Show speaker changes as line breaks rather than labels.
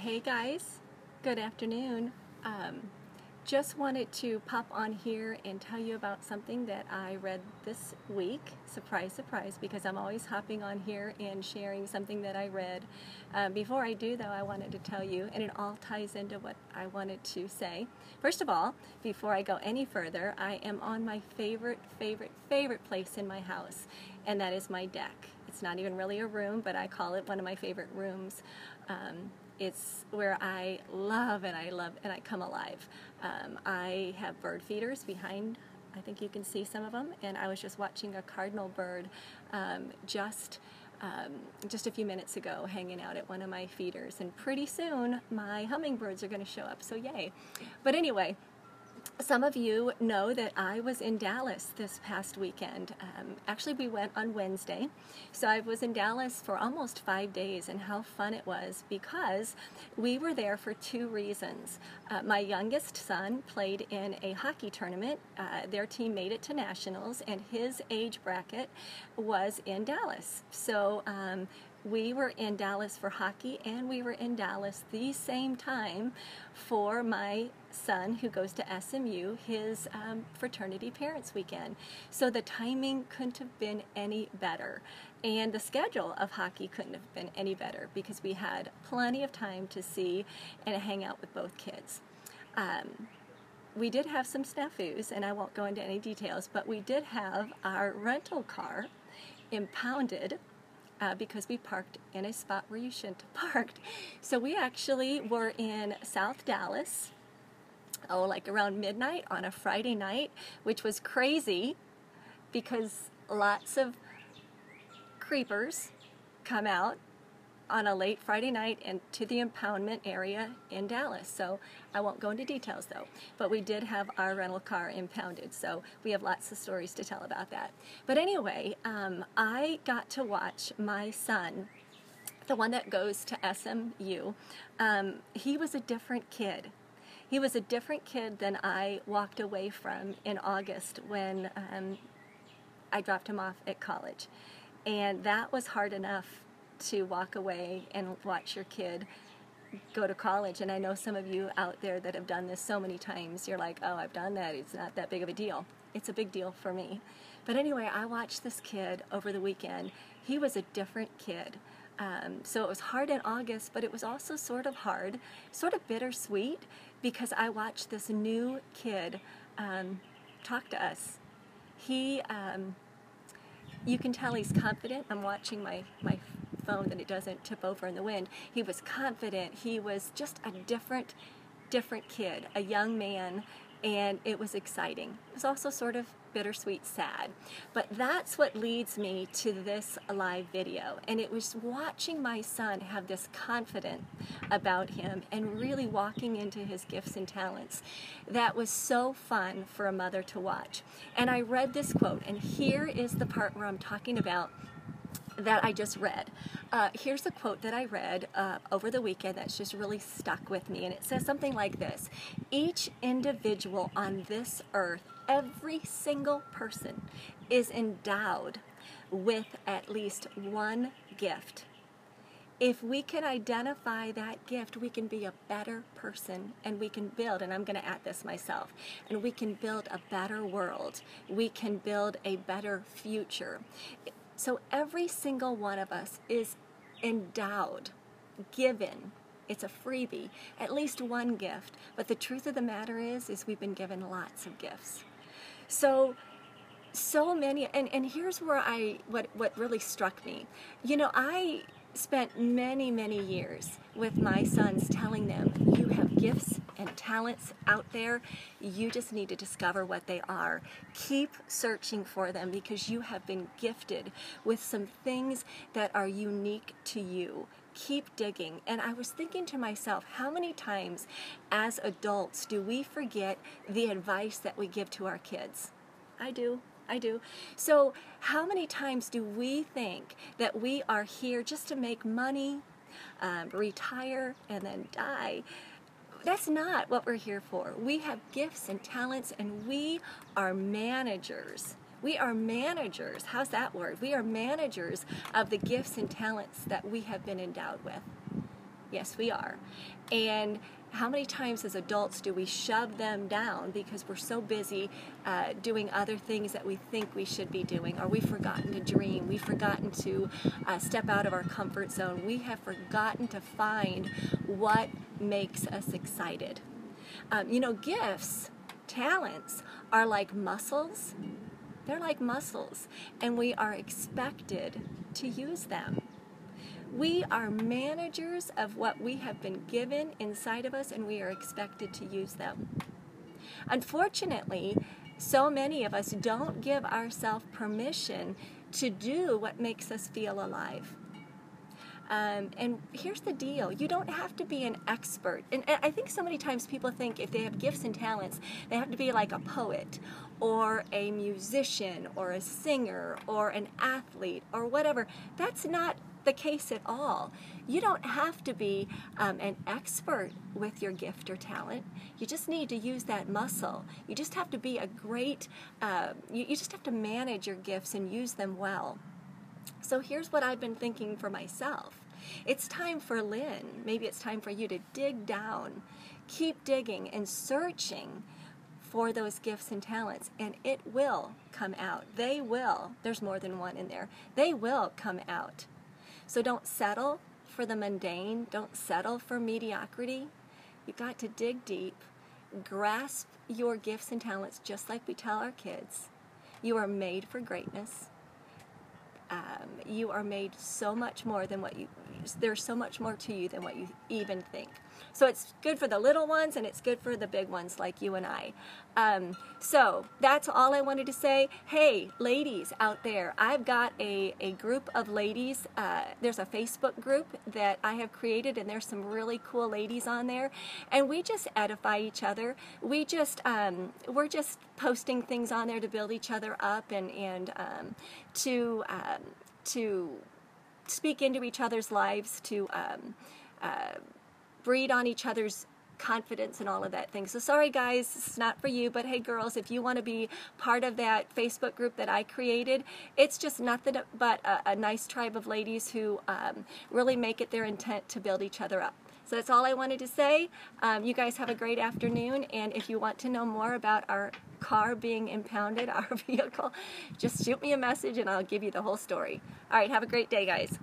Hey guys, good afternoon. Just wanted to pop on here and tell you about something that I read this week. Surprise, surprise, because I'm always hopping on here and sharing something that I read. Before I do though, I wanted to tell you, and it all ties into what I wanted to say. First of all, before I go any further, I am on my favorite place in my house, and that is my deck. It's not even really a room, but I call it one of my favorite rooms. It's where I love and I come alive. I have bird feeders behind. I think you can see some of them, and I was just watching a cardinal bird just a few minutes ago hanging out at one of my feeders, and pretty soon my hummingbirds are going to show up, so yay. But anyway, some of you know that I was in Dallas this past weekend. Actually, we went on Wednesday, so I was in Dallas for almost 5 days, and how fun it was, because we were there for two reasons. My youngest son played in a hockey tournament. Their team made it to nationals, and his age bracket was in Dallas. So we were in Dallas for hockey, and we were in Dallas the same time for my son, who goes to SMU, his fraternity parents weekend. So the timing couldn't have been any better, and the schedule of hockey couldn't have been any better, because we had plenty of time to see and hang out with both kids. We did have some snafus, and I won't go into any details, but we did have our rental car impounded because we parked in a spot where you shouldn't have parked. So we actually were in South Dallas, like around midnight on a Friday night, which was crazy because lots of creepers come out on a late Friday night and to the impoundment area in Dallas. So I won't go into details though, but we did have our rental car impounded, so we have lots of stories to tell about that. But anyway, I got to watch my son, the one that goes to SMU. He was a different kid. He was a different kid than I walked away from in August when I dropped him off at college. And that was hard enough, to walk away and watch your kid go to college. And I know some of you out there that have done this so many times. You're like, oh, I've done that. It's not that big of a deal. It's a big deal for me. But anyway, I watched this kid over the weekend. He was a different kid. So it was hard in August, but it was also sort of hard, sort of bittersweet, because I watched this new kid talk to us. He, you can tell he's confident. I'm watching my phone that it doesn't tip over in the wind. He was confident. He was just a different kid, a young man, and it was exciting. It was also sort of bittersweet sad. But that's what leads me to this live video, and it was watching my son have this confidence about him and really walking into his gifts and talents. That was so fun for a mother to watch. And I read this quote, and here is the part where I'm talking about that I just read. Here's a quote that I read over the weekend that's just really stuck with me, and it says something like this: each individual on this earth, every single person, is endowed with at least one gift. If we can identify that gift, we can be a better person, and we can build, and I'm going to add this myself, and we can build a better world. We can build a better future. So every single one of us is endowed, given. It's a freebie, at least one gift. But the truth of the matter is we've been given lots of gifts. So many, and here's where what really struck me. You know, I spent many years with my sons telling them, you have gifts and talents out there. You just need to discover what they are. Keep searching for them, because you have been gifted with some things that are unique to you. Keep digging. And I was thinking to myself, how many times as adults do we forget the advice that we give to our kids? I do. So how many times do we think that we are here just to make money, retire, and then die? That's not what we're here for. We have gifts and talents, and we are managers. We are managers. How's that word? We are managers of the gifts and talents that we have been endowed with. Yes, we are. And how many times as adults do we shove them down because we're so busy doing other things that we think we should be doing, or we've forgotten to dream, we've forgotten to step out of our comfort zone, we have forgotten to find what makes us excited. You know, gifts, talents are like muscles. They're like muscles, and we are expected to use them. We are managers of what we have been given inside of us, and we are expected to use them. Unfortunately, so many of us don't give ourselves permission to do what makes us feel alive. And here's the deal. You don't have to be an expert. And I think so many times people think if they have gifts and talents, they have to be like a poet or a musician or a singer or an athlete or whatever. That's not the case at all. You don't have to be an expert with your gift or talent. You just need to use that muscle. You just have to be a great, you just have to manage your gifts and use them well. So here's what I've been thinking for myself. It's time for Lynn. Maybe it's time for you to dig down. Keep digging and searching for those gifts and talents, and it will come out. They will. There's more than one in there. They will come out. So don't settle for the mundane. Don't settle for mediocrity. You've got to dig deep. Grasp your gifts and talents just like we tell our kids. You are made for greatness. You are made so much more than what you, there's so much more to you than what you even think. So it's good for the little ones, and it's good for the big ones like you and I. So that's all I wanted to say. Hey, ladies out there, I've got a group of ladies. There's a Facebook group that I have created, and there's some really cool ladies on there. And we just edify each other. We're just posting things on there to build each other up and to speak into each other's lives, to breed on each other's confidence and all of that thing. So sorry guys, it's not for you, but hey girls, if you want to be part of that Facebook group that I created, it's just nothing but a nice tribe of ladies who really make it their intent to build each other up. So that's all I wanted to say. You guys have a great afternoon, and if you want to know more about our car being impounded, our vehicle, just shoot me a message and I'll give you the whole story. All right, have a great day, guys.